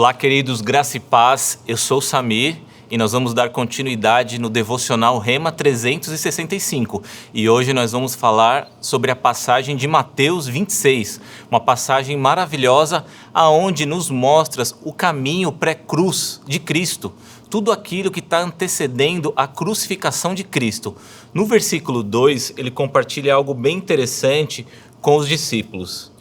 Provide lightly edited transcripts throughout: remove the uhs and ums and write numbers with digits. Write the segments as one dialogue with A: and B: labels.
A: Olá, queridos, graça e paz. Eu sou o Samir e nós vamos dar continuidade no devocional Rema 365. E hoje nós vamos falar sobre a passagem de Mateus 26, uma passagem maravilhosa aonde nos mostra o caminho pré-cruz de Cristo, tudo aquilo que está antecedendo a crucificação de Cristo. No versículo 2, ele compartilha algo bem interessante com os discípulos.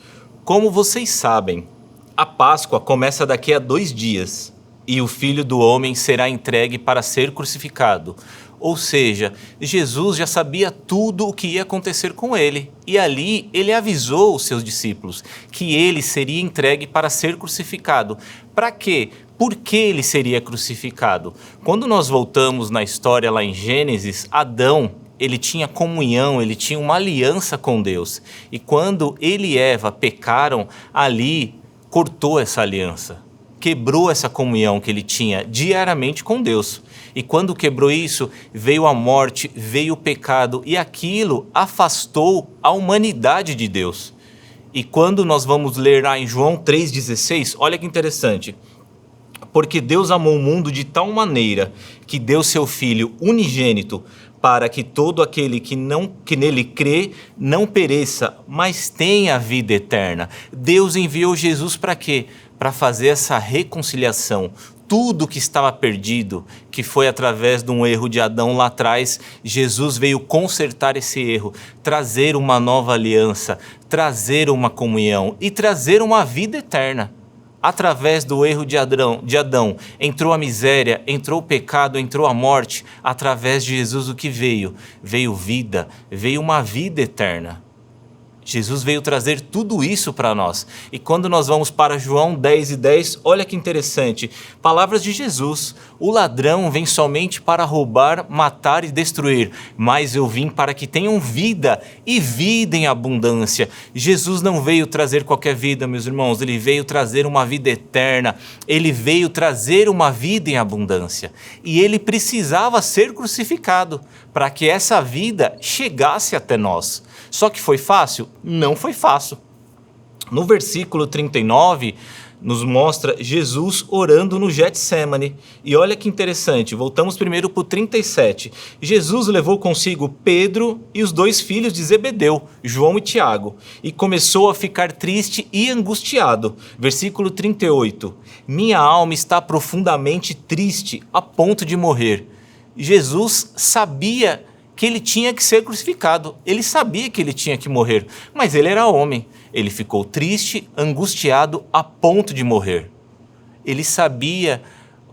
A: Como vocês sabem, a Páscoa começa daqui a 2 dias e o Filho do Homem será entregue para ser crucificado. Ou seja, Jesus já sabia tudo o que ia acontecer com ele. E ali ele avisou os seus discípulos que ele seria entregue para ser crucificado. Para quê? Por que ele seria crucificado? Quando nós voltamos na história lá em Gênesis, Adão, ele tinha comunhão, ele tinha uma aliança com Deus. E quando ele e Eva pecaram, ali cortou essa aliança, quebrou essa comunhão que ele tinha diariamente com Deus. E quando quebrou isso, veio a morte, veio o pecado, e aquilo afastou a humanidade de Deus. E quando nós vamos ler lá em João 3,16, olha que interessante. Porque Deus amou o mundo de tal maneira que deu seu Filho unigênito para que todo aquele que nele crê não pereça, mas tenha a vida eterna. Deus enviou Jesus para quê? Para fazer essa reconciliação. Tudo que estava perdido, que foi através de um erro de Adão lá atrás, Jesus veio consertar esse erro, trazer uma nova aliança, trazer uma comunhão e trazer uma vida eterna. Através do erro de Adão, entrou a miséria, entrou o pecado, entrou a morte. Através de Jesus o que veio? Veio vida, veio uma vida eterna. Jesus veio trazer tudo isso para nós. E quando nós vamos para João 10:10, olha que interessante. Palavras de Jesus. O ladrão vem somente para roubar, matar e destruir. Mas eu vim para que tenham vida e vida em abundância. Jesus não veio trazer qualquer vida, meus irmãos. Ele veio trazer uma vida eterna. Ele veio trazer uma vida em abundância. E ele precisava ser crucificado para que essa vida chegasse até nós. Só que foi fácil? Não foi fácil. No versículo 39, nos mostra Jesus orando no Getsêmani. E olha que interessante, voltamos primeiro para o 37. Jesus levou consigo Pedro e os 2 filhos de Zebedeu, João e Tiago, e começou a ficar triste e angustiado. Versículo 38. Minha alma está profundamente triste, a ponto de morrer. Jesus sabia que ele tinha que ser crucificado, ele sabia que ele tinha que morrer, mas ele era homem, ele ficou triste, angustiado, a ponto de morrer. Ele sabia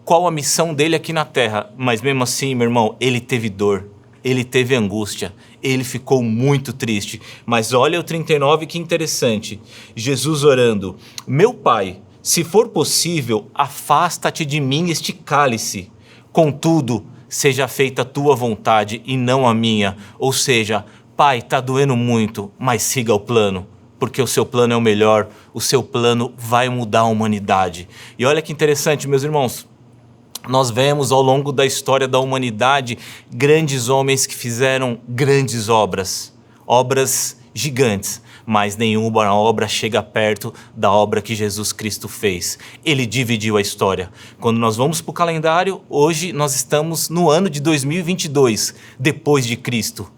A: qual a missão dele aqui na terra, mas mesmo assim, meu irmão, ele teve dor, ele teve angústia, ele ficou muito triste. Mas olha o 39, que interessante, Jesus orando, meu Pai, se for possível, afasta-te de mim este cálice, contudo, seja feita a tua vontade e não a minha. Ou seja, Pai, está doendo muito, mas siga o plano, porque o seu plano é o melhor, o seu plano vai mudar a humanidade. E olha que interessante, meus irmãos, nós vemos ao longo da história da humanidade grandes homens que fizeram grandes obras, obras gigantes, mas nenhuma obra chega perto da obra que Jesus Cristo fez. Ele dividiu a história. Quando nós vamos para o calendário, hoje nós estamos no ano de 2022, depois de Cristo.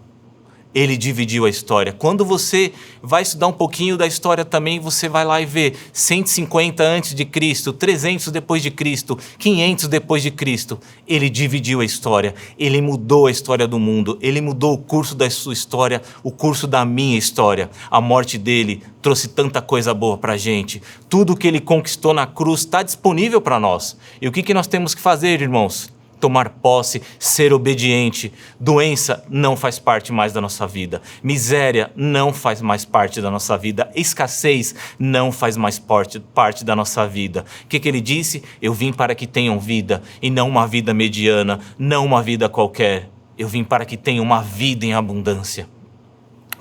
A: Ele dividiu a história. Quando você vai estudar um pouquinho da história também, você vai lá e vê 150 antes de Cristo, 300 depois de Cristo, 500 depois de Cristo. Ele dividiu a história. Ele mudou a história do mundo. Ele mudou o curso da sua história, o curso da minha história. A morte dele trouxe tanta coisa boa para a gente. Tudo que ele conquistou na cruz está disponível para nós. E o que nós temos que fazer, irmãos? Tomar posse, ser obediente. Doença não faz parte mais da nossa vida. Miséria não faz mais parte da nossa vida. Escassez não faz mais parte da nossa vida. O que ele disse? Eu vim para que tenham vida, e não uma vida mediana, não uma vida qualquer. Eu vim para que tenham uma vida em abundância.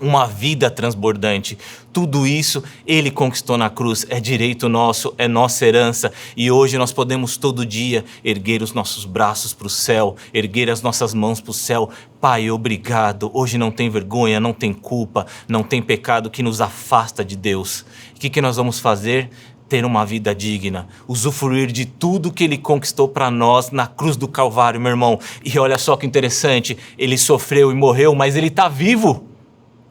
A: Uma vida transbordante. Tudo isso ele conquistou na cruz, é direito nosso, é nossa herança, e hoje nós podemos todo dia erguer os nossos braços para o céu, erguer as nossas mãos para o céu. Pai, obrigado, hoje não tem vergonha, não tem culpa, não tem pecado que nos afasta de Deus. O que nós vamos fazer? ter uma vida digna, usufruir de tudo que Ele conquistou para nós na cruz do Calvário, meu irmão. E olha só que interessante, Ele sofreu e morreu, mas Ele está vivo.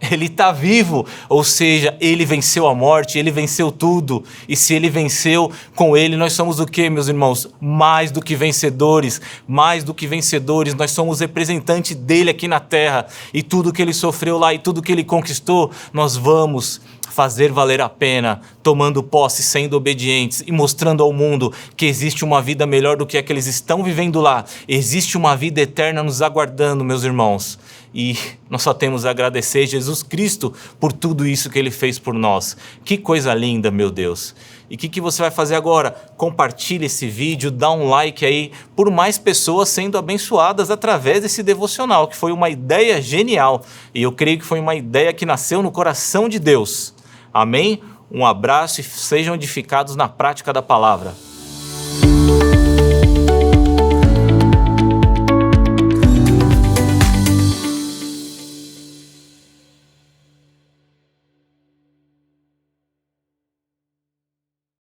A: Ele está vivo, ou seja, Ele venceu a morte, Ele venceu tudo. E se Ele venceu, com Ele nós somos o quê, meus irmãos? Mais do que vencedores, mais do que vencedores. Nós somos representantes dEle aqui na terra. E tudo que Ele sofreu lá e tudo que Ele conquistou, nós vamos fazer valer a pena, tomando posse, sendo obedientes e mostrando ao mundo que existe uma vida melhor do que a que eles estão vivendo lá. Existe uma vida eterna nos aguardando, meus irmãos. E nós só temos a agradecer a Jesus Cristo por tudo isso que Ele fez por nós. Que coisa linda, meu Deus. E o que você vai fazer agora? Compartilhe esse vídeo, dá um like aí, por mais pessoas sendo abençoadas através desse devocional, que foi uma ideia genial. E eu creio que foi uma ideia que nasceu no coração de Deus. Amém? Um abraço e sejam edificados na prática da palavra.